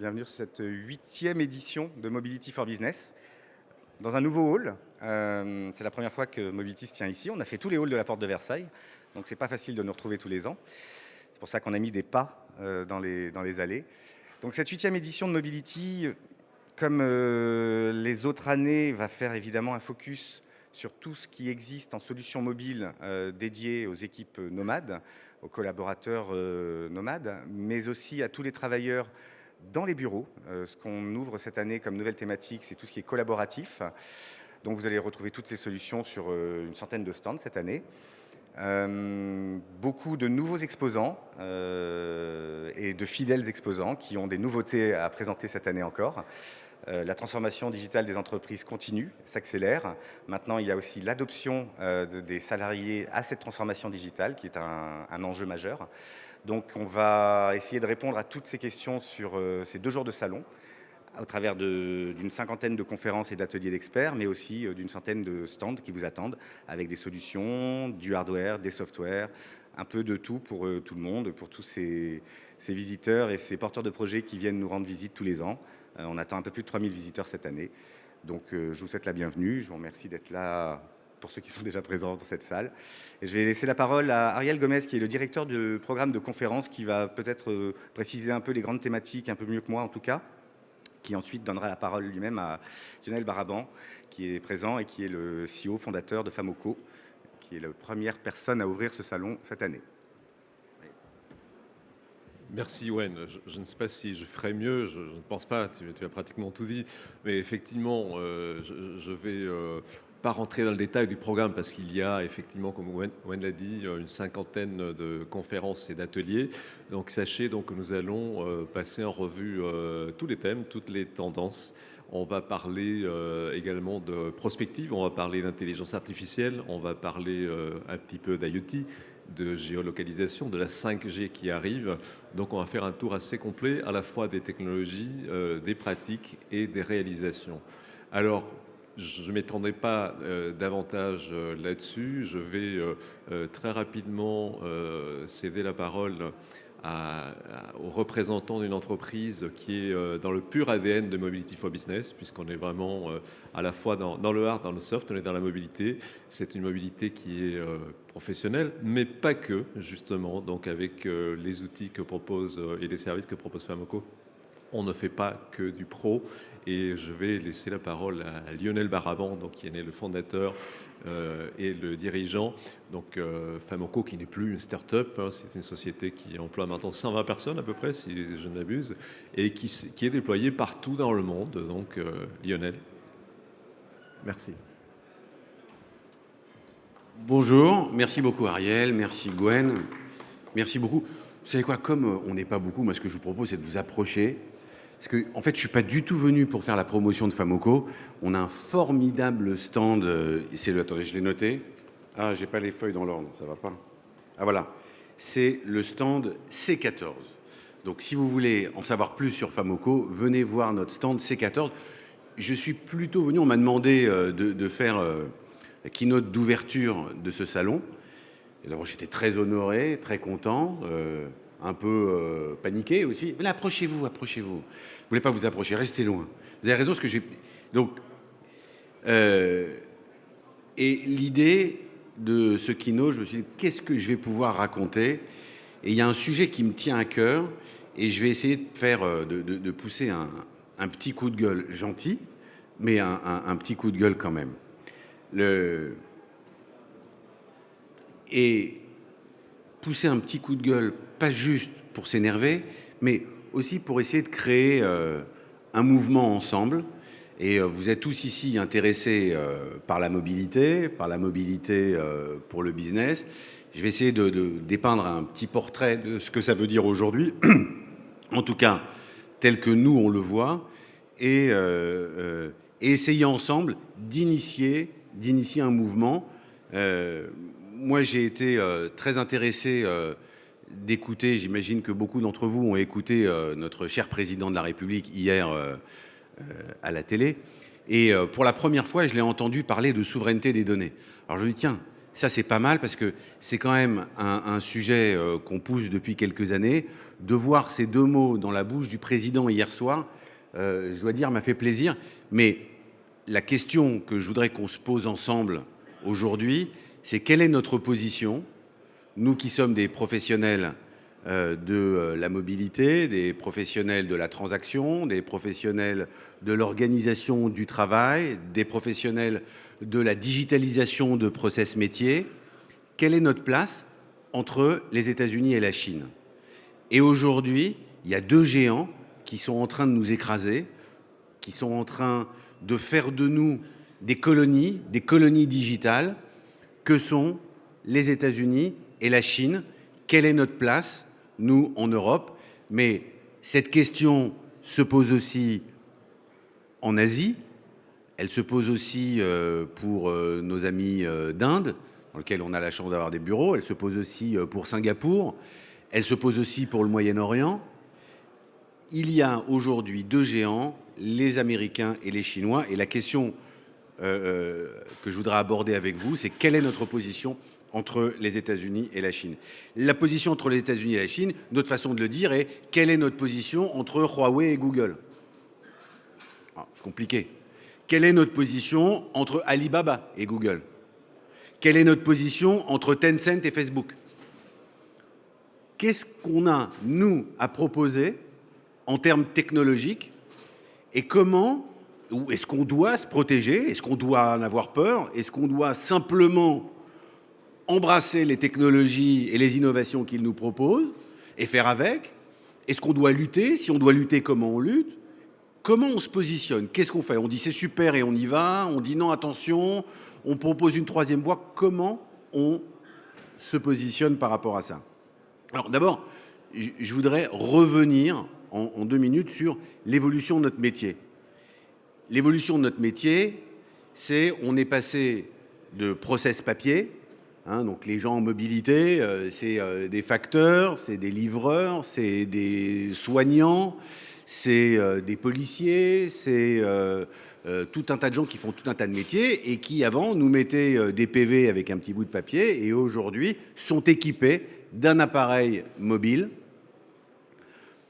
bienvenue sur cette 8e édition de Mobility for Business. Dans un nouveau hall, c'est la première fois que Mobility se tient ici. On a fait tous les halls de la Porte de Versailles, donc c'est pas facile de nous retrouver tous les ans. C'est pour ça qu'on a mis des pas dans les allées. Donc cette 8e édition de Mobility, comme les autres années, va faire évidemment un focus sur tout ce qui existe en solutions mobiles dédiées aux équipes nomades, aux collaborateurs nomades, mais aussi à tous les travailleurs dans les bureaux. Ce qu'on ouvre cette année comme nouvelle thématique, c'est tout ce qui est collaboratif. Donc vous allez retrouver toutes ces solutions sur une centaine de stands cette année. Beaucoup de nouveaux exposants et de fidèles exposants qui ont des nouveautés à présenter cette année encore. La transformation digitale des entreprises continue, s'accélère. Maintenant, il y a aussi l'adoption des salariés à cette transformation digitale qui est un enjeu majeur. Donc on va essayer de répondre à toutes ces questions sur ces 2 jours de salon au travers d'une cinquantaine de conférences et d'ateliers d'experts, mais aussi d'une centaine de stands qui vous attendent avec des solutions, du hardware, des softwares, un peu de tout pour tout le monde, pour tous ces visiteurs et ces porteurs de projets qui viennent nous rendre visite tous les ans. On attend un peu plus de 3000 visiteurs cette année. Donc je vous souhaite la bienvenue. Je vous remercie d'être là pour ceux qui sont déjà présents dans cette salle. Et je vais laisser la parole à Ariel Gomez, qui est le directeur du programme de conférence, qui va peut-être préciser un peu les grandes thématiques, un peu mieux que moi en tout cas, qui ensuite donnera la parole lui-même à Lionel Baraban, qui est présent et qui est le CEO fondateur de Famoco, qui est la première personne à ouvrir ce salon cette année. Merci Wen. Je ne sais pas si je ferai mieux, je ne pense pas, tu as pratiquement tout dit, mais effectivement, je vais pas rentrer dans le détail du programme parce qu'il y a effectivement, comme Wen l'a dit, une cinquantaine de conférences et d'ateliers. Donc sachez donc que nous allons passer en revue tous les thèmes, toutes les tendances. On va parler également de prospective, on va parler d'intelligence artificielle, on va parler un petit peu d'IoT, de géolocalisation, de la 5G qui arrive. Donc on va faire un tour assez complet à la fois des technologies, des pratiques et des réalisations. Alors, je ne m'étendrai pas davantage là-dessus. Je vais très rapidement céder la parole aux représentants d'une entreprise qui est dans le pur ADN de Mobility for Business, puisqu'on est vraiment à la fois dans le hard, dans le soft, on est dans la mobilité. C'est une mobilité qui est professionnelle, mais pas que, justement. Donc avec les outils que propose et les services que propose Famoco, on ne fait pas que du pro. Et je vais laisser la parole à Lionel Baraban, donc, qui est le fondateur et le dirigeant. Donc Famoco, qui n'est plus une start-up, hein, c'est une société qui emploie maintenant 120 personnes à peu près, si je ne m'abuse, et qui est déployée partout dans le monde. Donc Lionel, merci. Bonjour, merci beaucoup Ariel, merci Gwen, merci beaucoup. Vous savez quoi, comme on n'est pas beaucoup, moi ce que je vous propose c'est de vous approcher. Parce que en fait je ne suis pas du tout venu pour faire la promotion de Famoco. On a un formidable stand, attendez, je l'ai noté. Ah, j'ai pas les feuilles dans l'ordre, ça va pas. Ah voilà, c'est le stand C14. Donc si vous voulez en savoir plus sur Famoco, venez voir notre stand C14. Je suis plutôt venu, on m'a demandé de faire la keynote d'ouverture de ce salon. Et d'abord, j'étais très honoré, très content, un peu paniqué aussi. Mais là, approchez-vous, approchez-vous. Vous voulez pas vous approcher, restez loin. Vous avez raison, parce que j'ai... Donc, et l'idée de ce keynote, je me suis dit, qu'est-ce que je vais pouvoir raconter? Et il y a un sujet qui me tient à cœur, et je vais essayer de faire, de pousser un petit coup de gueule gentil, mais un petit coup de gueule quand même. Et pousser un petit coup de gueule, pas juste pour s'énerver, mais aussi pour essayer de créer un mouvement ensemble. Et vous êtes tous ici intéressés par la mobilité pour le business. Je vais essayer de dépeindre un petit portrait de ce que ça veut dire aujourd'hui, en tout cas tel que nous on le voit, et essayer ensemble d'initier un mouvement. Moi, j'ai été très intéressé d'écouter, j'imagine que beaucoup d'entre vous ont écouté notre cher président de la République hier à la télé. Et pour la première fois, je l'ai entendu parler de souveraineté des données. Alors je me dis, tiens, Ça, c'est pas mal parce que c'est quand même un sujet qu'on pousse depuis quelques années. De voir ces deux mots dans la bouche du président hier soir, je dois dire, m'a fait plaisir. Mais la question que je voudrais qu'on se pose ensemble aujourd'hui, c'est quelle est notre position, nous qui sommes des professionnels de la mobilité, des professionnels de la transaction, des professionnels de l'organisation du travail, des professionnels de la digitalisation de process métiers. Quelle est notre place entre les États-Unis et la Chine? Et aujourd'hui, il y a deux géants qui sont en train de nous écraser, qui sont en train de faire de nous des colonies digitales, que sont les États-Unis et la Chine. Quelle est notre place, nous, en Europe? Mais cette question se pose aussi en Asie, elle se pose aussi pour nos amis d'Inde, dans lesquels on a la chance d'avoir des bureaux, elle se pose aussi pour Singapour, elle se pose aussi pour le Moyen-Orient. Il y a aujourd'hui deux géants, les Américains et les Chinois, et la question que je voudrais aborder avec vous, c'est quelle est notre position entre les États-Unis et la Chine. La position entre les États-Unis et la Chine, notre façon de le dire est quelle est notre position entre Huawei et Google. C'est compliqué. Quelle est notre position entre Alibaba et Google? Quelle est notre position entre Tencent et Facebook? Qu'est-ce qu'on a, nous, à proposer en termes technologiques et comment, ou est-ce qu'on doit se protéger? Est-ce qu'on doit en avoir peur? Est-ce qu'on doit simplement embrasser les technologies et les innovations qu'ils nous proposent et faire avec? Est-ce qu'on doit lutter? Si on doit lutter, comment on lutte? Comment on se positionne? Qu'est-ce qu'on fait? On dit c'est super et on y va. On dit non, attention. On propose une troisième voie. Comment on se positionne par rapport à ça? Alors d'abord, je voudrais revenir en 2 minutes sur l'évolution de notre métier. L'évolution de notre métier, c'est on est passé de process papier, donc les gens en mobilité, c'est des facteurs, c'est des livreurs, c'est des soignants, c'est des policiers, c'est tout un tas de gens qui font tout un tas de métiers et qui avant nous mettaient des PV avec un petit bout de papier et aujourd'hui sont équipés d'un appareil mobile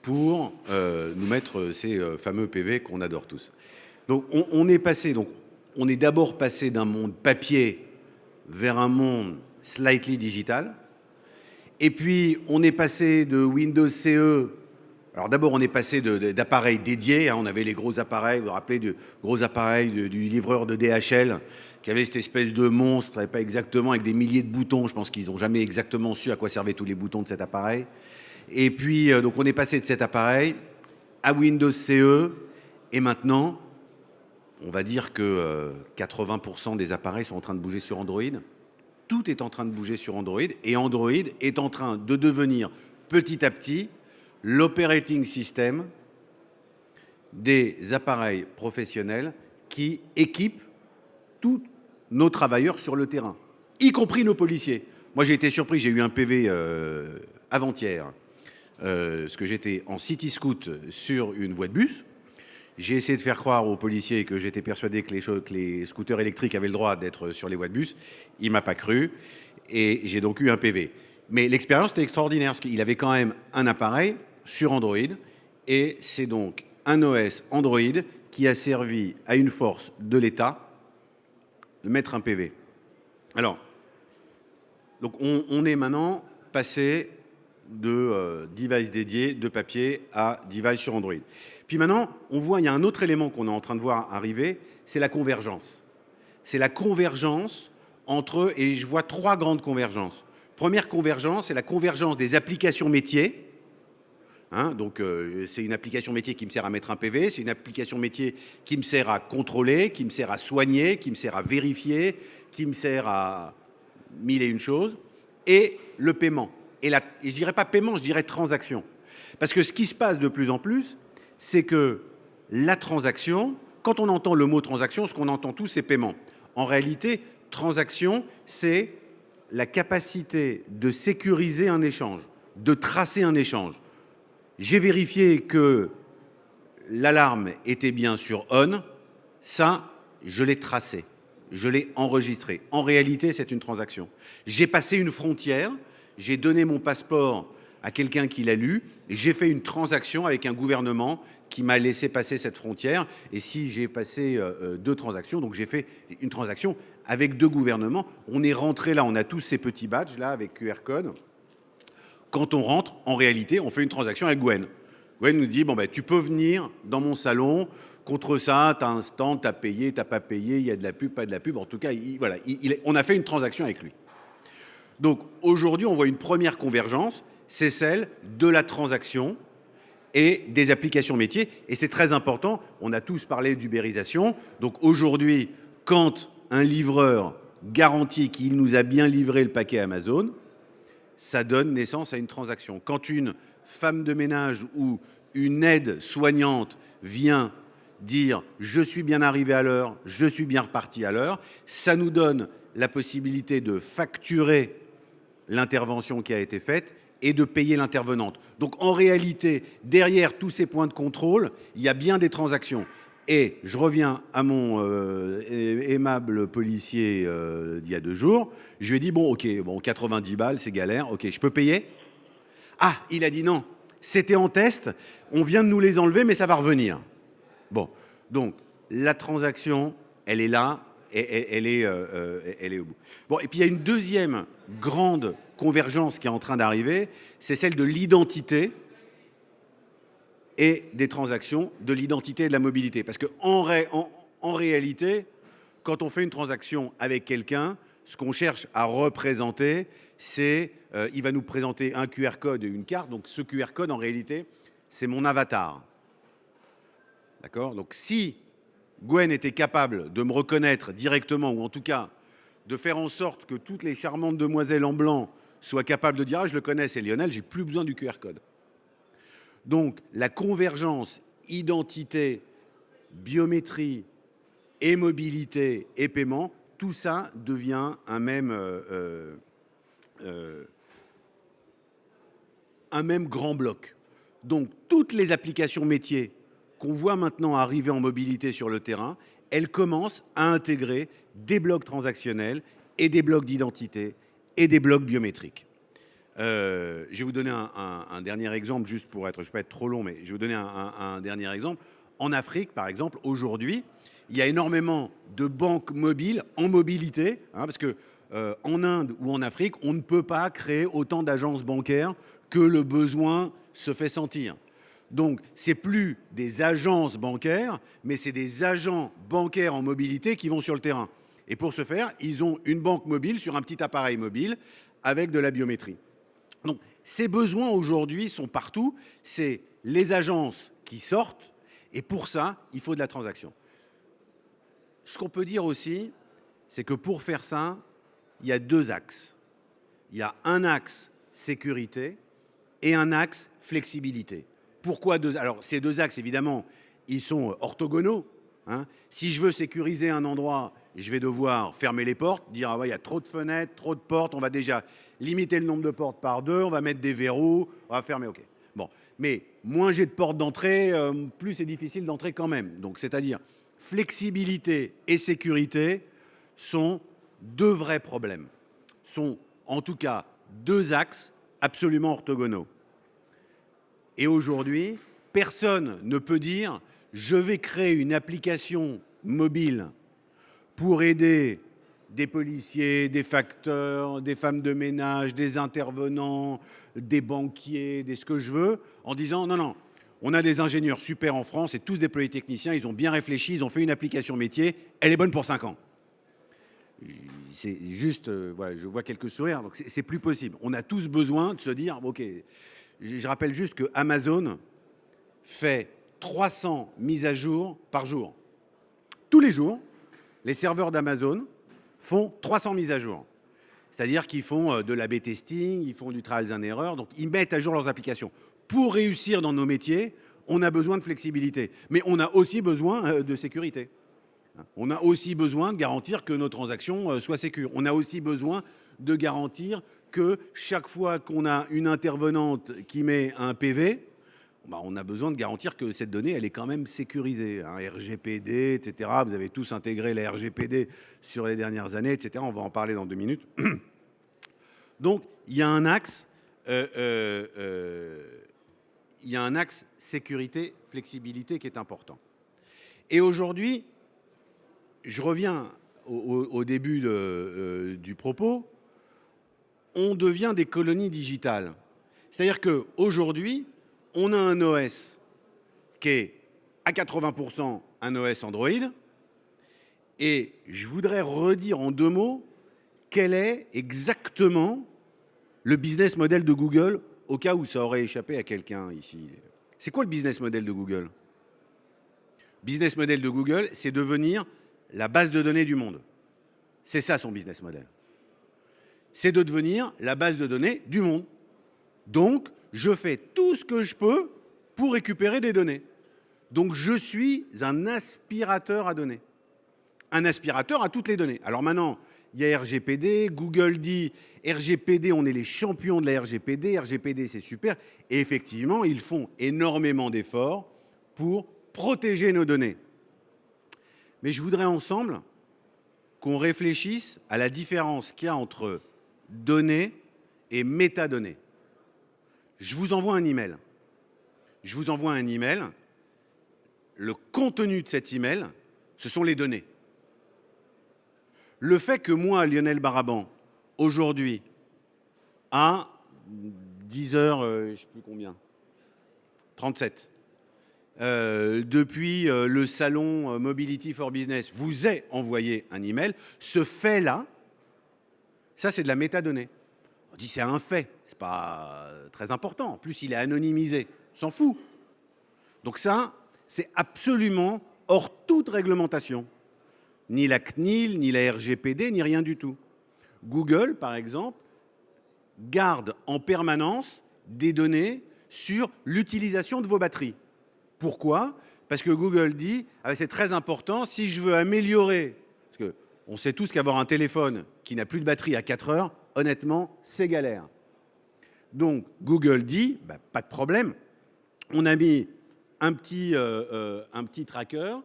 pour nous mettre ces fameux PV qu'on adore tous. Donc on est d'abord passé d'un monde papier vers un monde slightly digital. Et puis on est passé de Windows CE. Alors d'abord, on est passé d'appareils dédiés. On avait les gros appareils, vous vous rappelez, du gros appareil du livreur de DHL qui avait cette espèce de monstre, je ne savais pas exactement, avec des milliers de boutons. Je pense qu'ils n'ont jamais exactement su à quoi servaient tous les boutons de cet appareil. Et puis, donc on est passé de cet appareil à Windows CE. Et maintenant, on va dire que 80% des appareils sont en train de bouger sur Android. Tout est en train de bouger sur Android. Et Android est en train de devenir petit à petit l'operating system des appareils professionnels qui équipent tous nos travailleurs sur le terrain, y compris nos policiers. Moi, j'ai été surpris, j'ai eu un PV avant-hier, parce que j'étais en city scoot sur une voie de bus. J'ai essayé de faire croire aux policiers que j'étais persuadé que les scooters électriques avaient le droit d'être sur les voies de bus. Il ne m'a pas cru et j'ai donc eu un PV. Mais l'expérience était extraordinaire parce qu'il avait quand même un appareil sur Android et c'est donc un OS Android qui a servi à une force de l'État de mettre un PV. Alors, donc on est maintenant passé de device dédié de papier à device sur Android. Puis maintenant, on voit, il y a un autre élément qu'on est en train de voir arriver, c'est la convergence. C'est la convergence entre, et je vois 3 grandes convergences. Première convergence, c'est la convergence des applications métiers. Donc c'est une application métier qui me sert à mettre un PV, c'est une application métier qui me sert à contrôler, qui me sert à soigner, qui me sert à vérifier, qui me sert à 1001 choses, et le paiement. Et je dirais pas paiement, je dirais transaction. Parce que ce qui se passe de plus en plus, c'est que la transaction, quand on entend le mot transaction, ce qu'on entend tous, c'est paiement. En réalité, transaction, c'est la capacité de sécuriser un échange, de tracer un échange. J'ai vérifié que l'alarme était bien sur on, ça, je l'ai tracé. je l'ai enregistré. En réalité, c'est une transaction. J'ai passé une frontière, j'ai donné mon passeport à quelqu'un qui l'a lu, et j'ai fait une transaction avec un gouvernement qui m'a laissé passer cette frontière. Et si j'ai passé 2 transactions, donc j'ai fait une transaction avec 2 gouvernements, on est rentré là, on a tous ces petits badges là avec QR code. Quand on rentre, en réalité, on fait une transaction avec Gwen. Gwen nous dit, bon ben tu peux venir dans mon salon, contre ça, tu as un stand, tu as payé, tu n'as pas payé, il y a de la pub, pas de la pub. En tout cas, voilà, on a fait une transaction avec lui. Donc aujourd'hui, on voit une première convergence, c'est celle de la transaction et des applications métiers. Et c'est très important, on a tous parlé d'ubérisation. Donc aujourd'hui, quand un livreur garantit qu'il nous a bien livré le paquet Amazon, ça donne naissance à une transaction. Quand une femme de ménage ou une aide soignante vient dire « je suis bien arrivé à l'heure, je suis bien reparti à l'heure », ça nous donne la possibilité de facturer l'intervention qui a été faite et de payer l'intervenante. Donc en réalité, derrière tous ces points de contrôle, il y a bien des transactions. Et je reviens à mon aimable policier d'il y a 2 jours. Je lui ai dit, bon, ok, bon, 90 balles, c'est galère. Ok, je peux payer? Ah, il a dit non. C'était en test. On vient de nous les enlever, mais ça va revenir. Bon, donc la transaction, elle est là. Elle est au bout. Bon, et puis il y a une deuxième grande convergence qui est en train d'arriver, c'est celle de l'identité et des transactions, de l'identité et de la mobilité. Parce qu'en réalité, quand on fait une transaction avec quelqu'un, ce qu'on cherche à représenter, c'est il va nous présenter un QR code et une carte. Donc ce QR code, en réalité, c'est mon avatar. D'accord? Donc si Gwen était capable de me reconnaître directement, ou en tout cas de faire en sorte que toutes les charmantes demoiselles en blanc soient capables de dire « Ah, je le connais, c'est Lionel, j'ai plus besoin du QR code ». Donc la convergence identité, biométrie et mobilité et paiement, tout ça devient un même grand bloc. Donc toutes les applications métiers qu'on voit maintenant arriver en mobilité sur le terrain, elles commencent à intégrer des blocs transactionnels et des blocs d'identité et des blocs biométriques. Je vais vous donner un dernier exemple, juste pour être, je ne vais pas être trop long, mais je vais vous donner un dernier exemple. En Afrique, par exemple, aujourd'hui, il y a énormément de banques mobiles en mobilité, hein, parce que en Inde ou en Afrique, on ne peut pas créer autant d'agences bancaires que le besoin se fait sentir. Donc, ce n'est plus des agences bancaires, mais c'est des agents bancaires en mobilité qui vont sur le terrain. Et pour ce faire, ils ont une banque mobile sur un petit appareil mobile avec de la biométrie. Donc, ces besoins aujourd'hui sont partout. C'est les agences qui sortent et pour ça, il faut de la transaction. Ce qu'on peut dire aussi, c'est que pour faire ça, il y a 2 axes. Il y a un axe sécurité et un axe flexibilité. Pourquoi 2 axes? Alors, ces 2 axes, évidemment, ils sont orthogonaux. Hein. Si je veux sécuriser un endroit, je vais devoir fermer les portes, dire ah ouais, il y a trop de fenêtres, trop de portes, on va déjà limiter le nombre de portes par 2, on va mettre des verrous, on va fermer, ok. Bon, mais moins j'ai de portes d'entrée, plus c'est difficile d'entrer quand même. Donc, c'est-à-dire, flexibilité et sécurité sont 2 vrais problèmes, sont en tout cas 2 axes absolument orthogonaux. Et aujourd'hui, personne ne peut dire « je vais créer une application mobile pour aider des policiers, des facteurs, des femmes de ménage, des intervenants, des banquiers, ce que je veux », en disant « non, non, on a des ingénieurs super en France, c'est tous des polytechniciens, ils ont bien réfléchi, ils ont fait une application métier, elle est bonne pour 5 ans ». C'est juste, voilà, je vois quelques sourires, donc c'est plus possible. On a tous besoin de se dire « ok ». Je rappelle juste que Amazon fait 300 mises à jour par jour. Tous les jours, les serveurs d'Amazon font 300 mises à jour. C'est-à-dire qu'ils font de l'A/B testing, ils font du trial and error, donc ils mettent à jour leurs applications. Pour réussir dans nos métiers, on a besoin de flexibilité, mais on a aussi besoin de sécurité. On a aussi besoin de garantir que nos transactions soient sécures. On a aussi besoin de garantir que chaque fois qu'on a une intervenante qui met un PV, bah, on a besoin de garantir que cette donnée, elle est quand même sécurisée. Hein, RGPD, etc. Vous avez tous intégré la RGPD sur les dernières années, etc. On va en parler dans 2 minutes. Donc, il y a un axe, sécurité, flexibilité qui est important. Et aujourd'hui, je reviens au début du propos, on devient des colonies digitales. C'est-à-dire qu'aujourd'hui, on a un OS qui est à 80% un OS Android. Et je voudrais redire en 2 mots quel est exactement le business model de Google au cas où ça aurait échappé à quelqu'un ici. C'est quoi le business model de Google ? Business model de Google, c'est devenir la base de données du monde. C'est ça son business model. C'est de devenir la base de données du monde. Donc, je fais tout ce que je peux pour récupérer des données. Donc, je suis un aspirateur à données. Un aspirateur à toutes les données. Alors maintenant, il y a RGPD. Google dit RGPD, on est les champions de la RGPD. RGPD, c'est super. Et effectivement, ils font énormément d'efforts pour protéger nos données. Mais je voudrais ensemble qu'on réfléchisse à la différence qu'il y a entre données et métadonnées. Je vous envoie un email. Je vous envoie un email. Le contenu de cet email, ce sont les données. Le fait que moi, Lionel Baraban, aujourd'hui, à 10h, je ne sais plus combien, 37, depuis le salon Mobility for Business, vous ai envoyé un email, ce fait-là, ça c'est de la métadonnée. On dit c'est un fait, c'est pas très important. En plus, il est anonymisé, on s'en fout. Donc ça, c'est absolument hors toute réglementation. Ni la CNIL, ni la RGPD, ni rien du tout. Google, par exemple, garde en permanence des données sur l'utilisation de vos batteries. Pourquoi ? Parce que Google dit, c'est très important, si je veux améliorer, parce qu'on sait tous qu'avoir un téléphone qui n'a plus de batterie à 4 heures, honnêtement, c'est galère. Donc Google dit, pas de problème, on a mis un petit tracker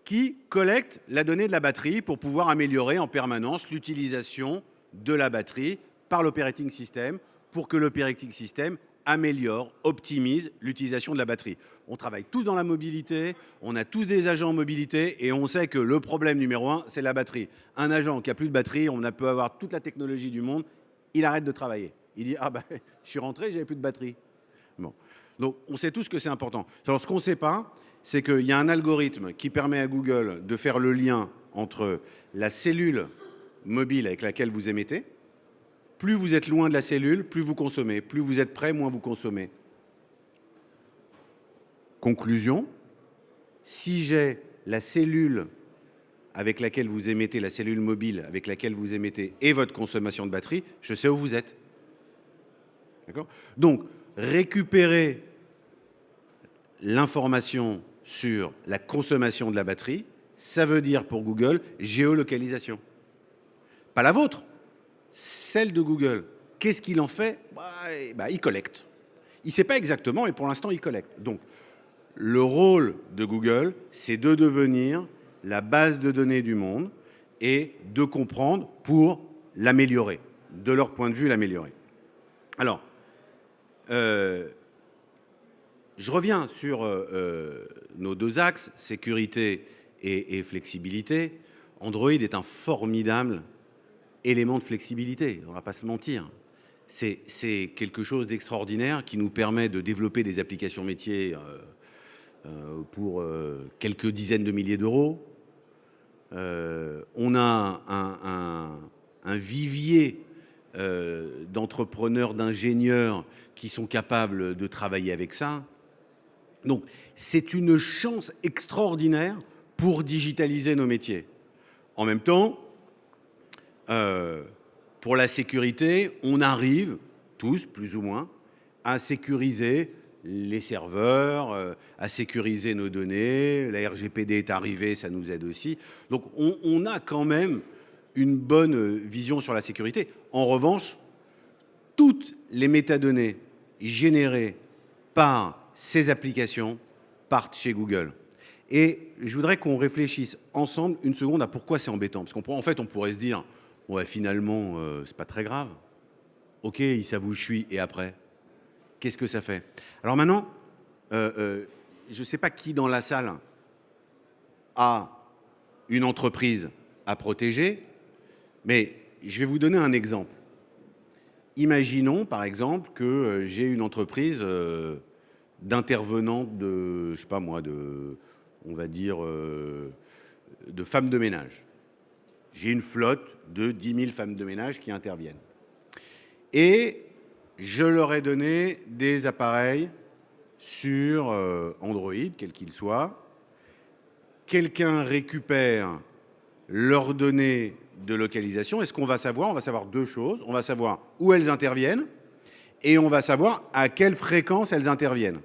qui collecte la donnée de la batterie pour pouvoir améliorer en permanence l'utilisation de la batterie par l'operating system pour que l'operating system améliore, optimise l'utilisation de la batterie. On travaille tous dans la mobilité, on a tous des agents en mobilité et on sait que le problème numéro 1, c'est la batterie. Un agent qui n'a plus de batterie, on peut avoir toute la technologie du monde, il arrête de travailler. Il dit, je suis rentré, j'avais plus de batterie. Bon. Donc, on sait tous que c'est important. Alors, ce qu'on ne sait pas, c'est qu'il y a un algorithme qui permet à Google de faire le lien entre la cellule mobile avec laquelle vous émettez. Plus vous êtes loin de la cellule, plus vous consommez. Plus vous êtes près, moins vous consommez. Conclusion, si j'ai la cellule avec laquelle vous émettez, la cellule mobile avec laquelle vous émettez et votre consommation de batterie, je sais où vous êtes. D'accord ? Donc, récupérer l'information sur la consommation de la batterie, ça veut dire pour Google géolocalisation. Pas la vôtre, celle de Google. Qu'est-ce qu'il en fait ? Il collecte. Il ne sait pas exactement, mais pour l'instant, il collecte. Donc, le rôle de Google, c'est de devenir la base de données du monde et de comprendre pour l'améliorer, de leur point de vue, l'améliorer. Alors, je reviens sur nos 2 axes, sécurité et flexibilité. Android est un formidable élément de flexibilité, on ne va pas se mentir. C'est quelque chose d'extraordinaire qui nous permet de développer des applications métiers pour quelques dizaines de milliers d'euros. On a un vivier d'entrepreneurs, d'ingénieurs qui sont capables de travailler avec ça. Donc, c'est une chance extraordinaire pour digitaliser nos métiers. En même temps, pour la sécurité, on arrive tous, plus ou moins, à sécuriser les serveurs, à sécuriser nos données. La RGPD est arrivée, ça nous aide aussi. Donc, on a quand même une bonne vision sur la sécurité. En revanche, toutes les métadonnées générées par ces applications partent chez Google. Et je voudrais qu'on réfléchisse ensemble une seconde à pourquoi c'est embêtant. Parce qu'en fait, on pourrait se dire, ouais, finalement, c'est pas très grave. Ok, ils savent où je suis, et après, qu'est-ce que ça fait? Alors maintenant, je ne sais pas qui dans la salle a une entreprise à protéger, mais je vais vous donner un exemple. Imaginons par exemple que j'ai une entreprise d'intervenants de, je sais pas moi, on va dire, de femmes de ménage. J'ai une flotte de 10 000 femmes de ménage qui interviennent. Et je leur ai donné des appareils sur Android, quel qu'il soit. Quelqu'un récupère leurs données de localisation. Et ce qu'on va savoir, on va savoir deux choses. On va savoir où elles interviennent et on va savoir à quelle fréquence elles interviennent.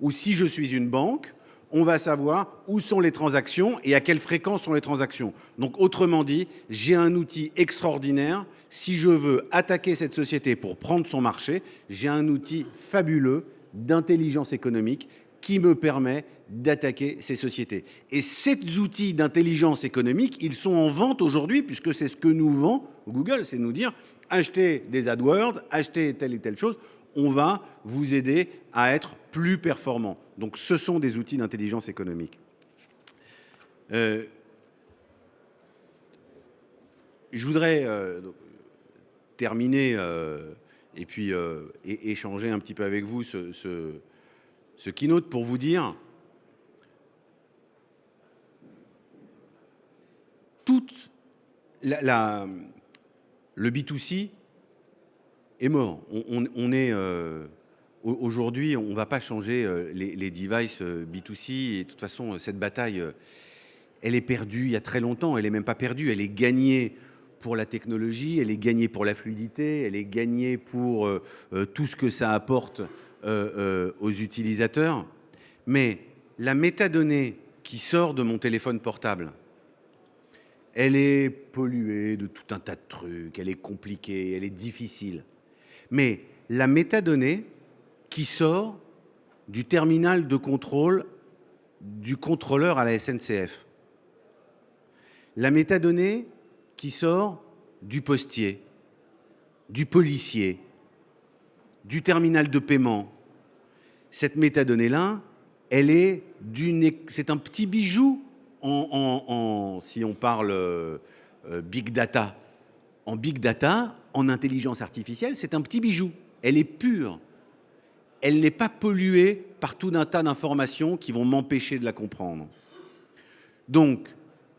Ou si je suis une banque, on va savoir où sont les transactions et à quelle fréquence sont les transactions. Donc autrement dit, j'ai un outil extraordinaire. Si je veux attaquer cette société pour prendre son marché, j'ai un outil fabuleux d'intelligence économique qui me permet d'attaquer ces sociétés. Et ces outils d'intelligence économique, ils sont en vente aujourd'hui, puisque c'est ce que nous vend Google, c'est nous dire, achetez des AdWords, achetez telle et telle chose, on va vous aider à être plus performant. Donc ce sont des outils d'intelligence économique. Je voudrais terminer et puis échanger un petit peu avec vous ce keynote pour vous dire toute le B2C est mort. On est aujourd'hui, on ne va pas changer les devices B2C. Et de toute façon, cette bataille, elle est perdue il y a très longtemps. Elle n'est même pas perdue. Elle est gagnée pour la technologie, elle est gagnée pour la fluidité, elle est gagnée pour tout ce que ça apporte aux utilisateurs. Mais la métadonnée qui sort de mon téléphone portable, elle est polluée de tout un tas de trucs, elle est compliquée, elle est difficile. Mais la métadonnée qui sort du terminal de contrôle du contrôleur à la SNCF, la métadonnée qui sort du postier, du policier, du terminal de paiement, cette métadonnée-là, c'est un petit bijou si on parle big data. En big data, en intelligence artificielle, c'est un petit bijou. Elle est pure. Elle n'est pas polluée par tout un tas d'informations qui vont m'empêcher de la comprendre. Donc,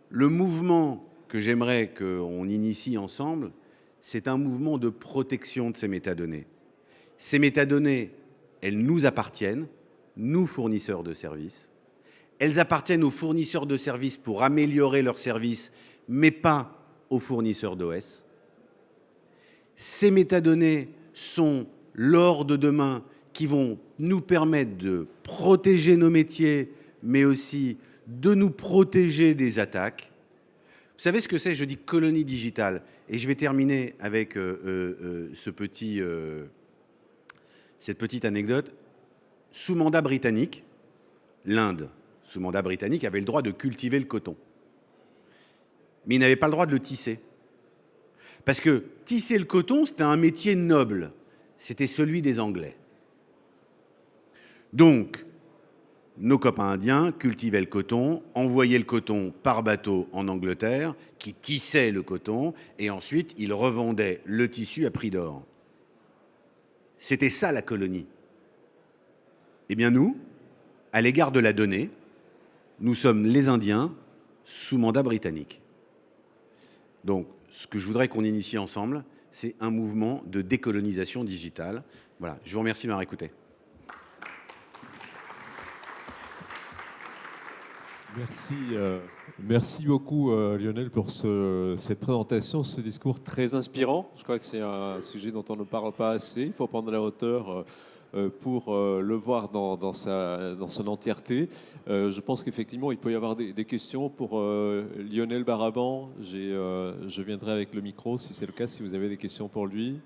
le mouvement que j'aimerais qu'on initie ensemble, c'est un mouvement de protection de ces métadonnées. Ces métadonnées, elles nous appartiennent, nous fournisseurs de services. Elles appartiennent aux fournisseurs de services pour améliorer leurs services, mais pas aux fournisseurs d'OS. Ces métadonnées sont l'or de demain qui vont nous permettre de protéger nos métiers, mais aussi de nous protéger des attaques. Vous savez ce que c'est? Je dis colonie digitale. Et je vais terminer avec cette petite anecdote. Sous mandat britannique, l'Inde, sous mandat britannique, avait le droit de cultiver le coton. Mais il n'avait pas le droit de le tisser. Parce que tisser le coton, c'était un métier noble. C'était celui des Anglais. Donc, nos copains indiens cultivaient le coton, envoyaient le coton par bateau en Angleterre, qui tissait le coton, et ensuite, ils revendaient le tissu à prix d'or. C'était ça la colonie. Eh bien nous, à l'égard de la donnée, nous sommes les Indiens sous mandat britannique. Donc, ce que je voudrais qu'on initie ensemble, c'est un mouvement de décolonisation digitale. Voilà, je vous remercie de m'avoir écouté. Merci beaucoup Lionel pour cette présentation, ce discours très inspirant. Je crois que c'est un sujet dont on ne parle pas assez. Il faut prendre la hauteur pour le voir dans son entièreté. Je pense qu'effectivement, il peut y avoir des questions pour Lionel Baraban. Je viendrai avec le micro si c'est le cas, si vous avez des questions pour lui.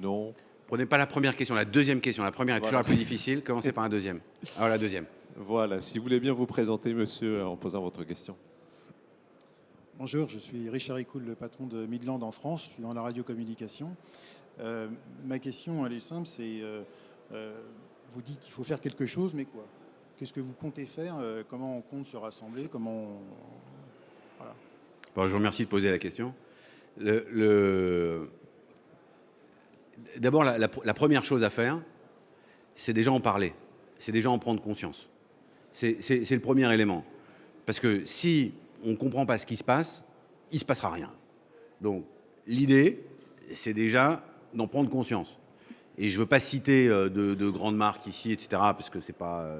Non. Prenez pas la première question, la deuxième question. La première est Voilà. toujours la plus difficile. Commencez par la deuxième. Alors la deuxième. Voilà, si vous voulez bien vous présenter, monsieur, en posant votre question. Bonjour, je suis Richard Icoul, le patron de Midland en France. Je suis dans la radiocommunication. Ma question, elle est simple, c'est vous dites qu'il faut faire quelque chose, mais quoi? Qu'est-ce que vous comptez faire? Comment on compte se rassembler? Voilà. Bon, je vous remercie de poser la question. D'abord, la première chose à faire, c'est déjà en parler. C'est déjà en prendre conscience. C'est le premier élément. Parce que si on ne comprend pas ce qui se passe, il ne se passera rien. Donc, l'idée, c'est déjà d'en prendre conscience. Et je ne veux pas citer de grandes marques ici, etc., parce que c'est pas...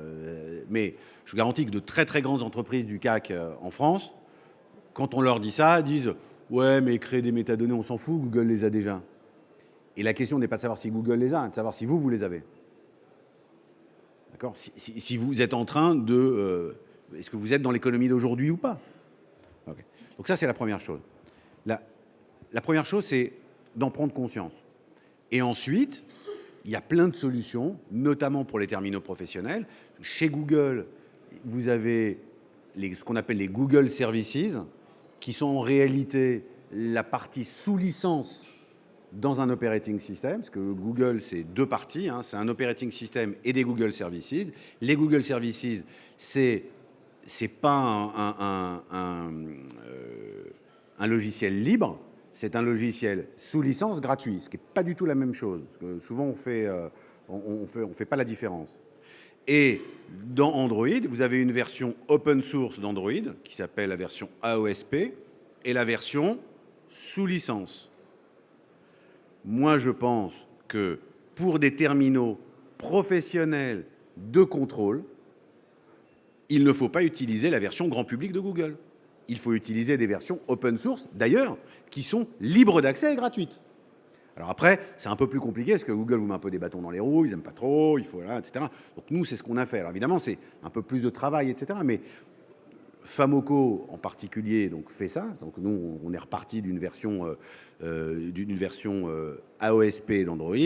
mais je vous garantis que de très, très grandes entreprises du CAC en France, quand on leur dit ça, disent « Ouais, mais créer des métadonnées, on s'en fout, Google les a déjà. » Et la question n'est pas de savoir si Google les a, c'est de savoir si vous les avez. D'accord ? Si vous êtes en train de... est-ce que vous êtes dans l'économie d'aujourd'hui ou pas ? Okay. Donc ça, c'est la première chose. La première chose, c'est d'en prendre conscience. Et ensuite, il y a plein de solutions, notamment pour les terminaux professionnels. Chez Google, vous avez ce qu'on appelle les Google Services, qui sont en réalité la partie sous licence dans un operating system, parce que Google, c'est deux parties, hein, c'est un operating system et des Google Services. Les Google Services, c'est pas un logiciel libre, c'est un logiciel sous licence gratuit, ce qui n'est pas du tout la même chose. Parce que souvent, on fait pas la différence. Et dans Android, vous avez une version open source d'Android qui s'appelle la version AOSP et la version sous licence. Moi, je pense que pour des terminaux professionnels de contrôle, il ne faut pas utiliser la version grand public de Google. Il faut utiliser des versions open source, d'ailleurs, qui sont libres d'accès et gratuites. Alors après, c'est un peu plus compliqué, parce que Google vous met un peu des bâtons dans les roues, ils n'aiment pas trop, il faut là, etc. Donc nous, c'est ce qu'on a fait. Alors évidemment, c'est un peu plus de travail, etc. Mais Famoco, en particulier, donc, fait ça. Donc nous, on est reparti d'une version AOSP d'Android.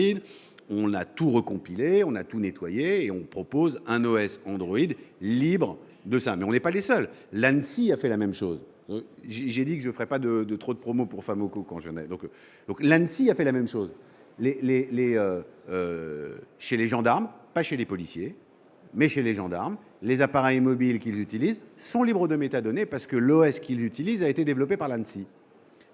On a tout recompilé, on a tout nettoyé et on propose un OS Android libre de ça. Mais on n'est pas les seuls. L'ANSSI a fait la même chose. J'ai dit que je ne ferais pas de trop de promos pour Famoco quand je venais. Donc l'ANSSI a fait la même chose. Chez les gendarmes, pas chez les policiers, mais chez les gendarmes, les appareils mobiles qu'ils utilisent sont libres de métadonnées parce que l'OS qu'ils utilisent a été développé par l'ANSSI.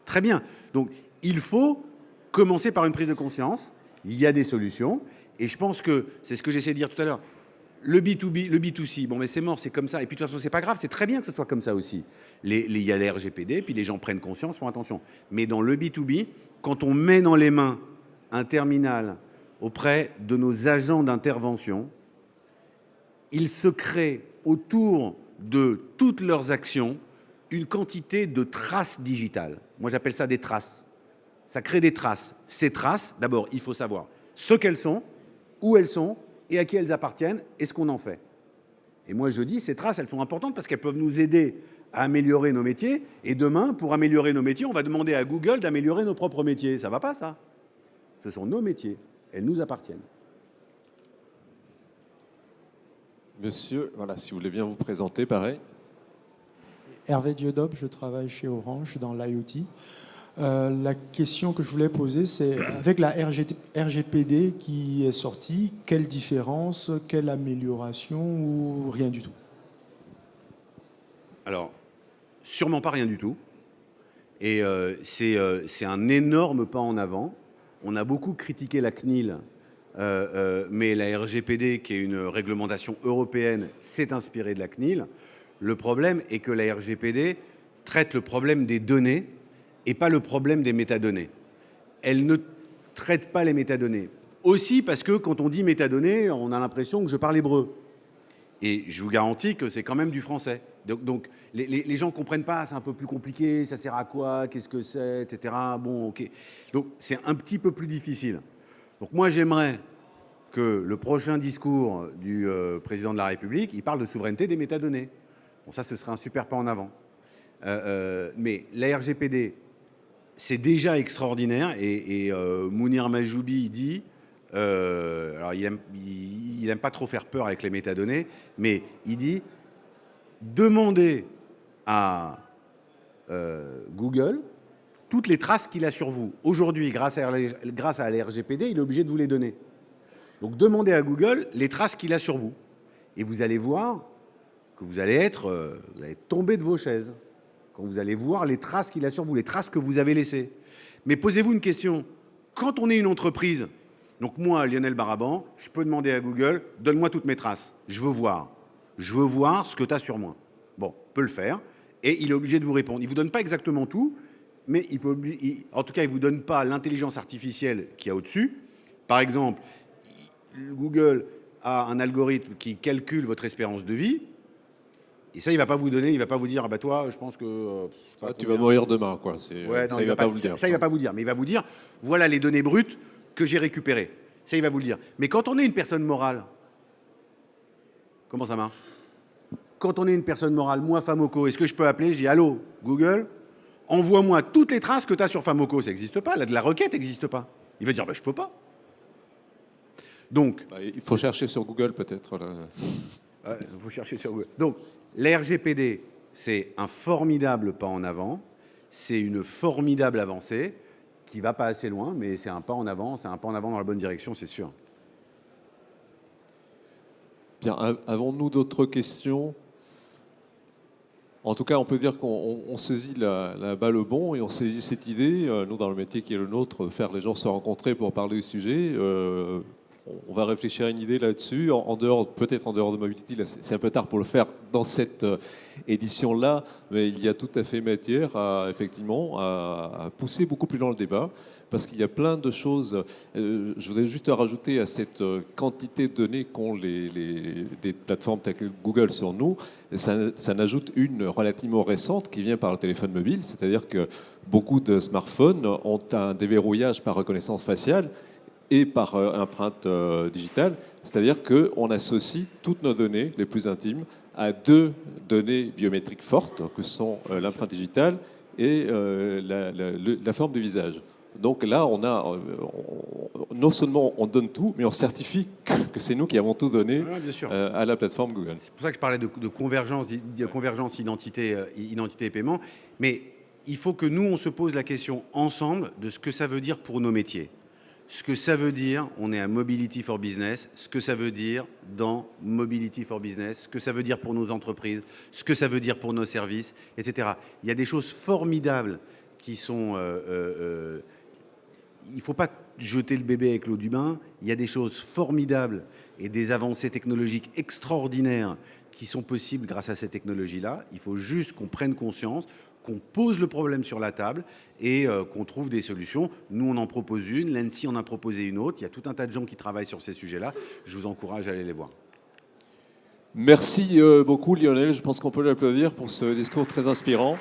Très bien. Donc il faut commencer par une prise de conscience. Il y a des solutions. Et je pense que c'est ce que j'essaie de dire tout à l'heure. Le B2B, le B2C, bon, mais c'est mort, c'est comme ça. Et puis de toute façon, c'est pas grave, c'est très bien que ce soit comme ça aussi. Il y a les RGPD, puis les gens prennent conscience, font attention. Mais dans le B2B, quand on met dans les mains un terminal auprès de nos agents d'intervention, il se crée autour de toutes leurs actions une quantité de traces digitales. Moi, j'appelle ça des traces. Ça crée des traces. Ces traces, d'abord, il faut savoir ce qu'elles sont, où elles sont, et à qui elles appartiennent, et ce qu'on en fait. Et moi, je dis, ces traces, elles sont importantes parce qu'elles peuvent nous aider à améliorer nos métiers. Et demain, pour améliorer nos métiers, on va demander à Google d'améliorer nos propres métiers. Ça ne va pas, ça? Ce sont nos métiers. Elles nous appartiennent. Monsieur, voilà, si vous voulez bien vous présenter, pareil. Hervé Diodop, je travaille chez Orange dans l'IoT. La question que je voulais poser, c'est avec la RGPD qui est sortie, quelle différence, quelle amélioration ou rien du tout? Alors, sûrement pas rien du tout. Et c'est un énorme pas en avant. On a beaucoup critiqué la CNIL, mais la RGPD, qui est une réglementation européenne, s'est inspirée de la CNIL. Le problème est que la RGPD traite le problème des données et pas le problème des métadonnées. Elle ne traite pas les métadonnées. Aussi parce que quand on dit métadonnées, on a l'impression que je parle hébreu. Et je vous garantis que c'est quand même du français. Donc les gens ne comprennent pas, c'est un peu plus compliqué, ça sert à quoi, qu'est-ce que c'est, etc. Bon, ok. Donc c'est un petit peu plus difficile. Donc moi j'aimerais que le prochain discours du président de la République, il parle de souveraineté des métadonnées. Bon, ça, ce serait un super pas en avant. Mais la RGPD, c'est déjà extraordinaire. Et Mounir Majoubi dit alors il aime pas trop faire peur avec les métadonnées, mais il dit demandez à Google toutes les traces qu'il a sur vous. Aujourd'hui, grâce à la RGPD, il est obligé de vous les donner. Donc demandez à Google les traces qu'il a sur vous. Et vous allez voir que vous allez tomber de vos chaises quand vous allez voir les traces qu'il a sur vous, les traces que vous avez laissées. Mais posez-vous une question. Quand on est une entreprise, donc moi, Lionel Baraban, je peux demander à Google, donne-moi toutes mes traces. Je veux voir. Je veux voir ce que tu as sur moi. Bon, peut le faire. Et il est obligé de vous répondre. Il ne vous donne pas exactement tout, mais en tout cas, il ne vous donne pas l'intelligence artificielle qu'il y a au-dessus. Par exemple, Google a un algorithme qui calcule votre espérance de vie. Et ça, il ne va pas vous donner, il ne va pas vous dire, ah bah toi, je pense que... tu vas mourir demain, quoi. Ouais, ça, il ne va pas vous le dire. Ça, il ne va pas vous dire. Mais il va vous dire, voilà les données brutes que j'ai récupérées. Ça, il va vous le dire. Mais quand on est une personne morale, comment ça marche? Quand on est une personne morale, moi, Famoco, est-ce que je peux appeler? Je dis, allô, Google, envoie-moi toutes les traces que tu as sur Famoco. Ça n'existe pas. La requête n'existe pas. Il va dire, bah, je ne peux pas. Donc, il faut chercher sur Google, peut-être. Vous cherchez sur Google. Donc, la RGPD, c'est un formidable pas en avant. C'est une formidable avancée qui ne va pas assez loin, mais c'est un pas en avant. C'est un pas en avant dans la bonne direction, c'est sûr. Bien, avons-nous d'autres questions? En tout cas, on peut dire qu'on saisit la balle au bon et on saisit cette idée, nous, dans le métier qui est le nôtre, de faire les gens se rencontrer pour parler du sujet. On va réfléchir à une idée là-dessus, peut-être en dehors de Mobility. Là, c'est un peu tard pour le faire dans cette édition-là, mais il y a tout à fait matière effectivement à pousser beaucoup plus loin le débat, parce qu'il y a plein de choses. Je voudrais juste rajouter à cette quantité de données qu'ont des plateformes telles que Google sur nous, ça n'ajoute une relativement récente qui vient par le téléphone mobile, c'est-à-dire que beaucoup de smartphones ont un déverrouillage par reconnaissance faciale et par empreinte digitale, c'est-à-dire qu'on associe toutes nos données les plus intimes à deux données biométriques fortes, que sont l'empreinte digitale et la forme du visage. Donc là, non seulement on donne tout, mais on certifie que c'est nous qui avons tout donné à la plateforme Google. C'est pour ça que je parlais de convergence identité et paiement. Mais il faut que nous, on se pose la question ensemble de ce que ça veut dire pour nos métiers. Ce que ça veut dire, on est à Mobility for Business, ce que ça veut dire dans Mobility for Business, ce que ça veut dire pour nos entreprises, ce que ça veut dire pour nos services, etc. Il y a des choses formidables qui sont... il ne faut pas jeter le bébé avec l'eau du bain. Il y a des choses formidables et des avancées technologiques extraordinaires qui sont possibles grâce à ces technologies-là. Il faut juste qu'on prenne conscience, qu'on pose le problème sur la table et qu'on trouve des solutions. Nous, on en propose une, l'ANSSI en a proposé une autre. Il y a tout un tas de gens qui travaillent sur ces sujets-là. Je vous encourage à aller les voir. Merci beaucoup, Lionel. Je pense qu'on peut l'applaudir pour ce discours très inspirant.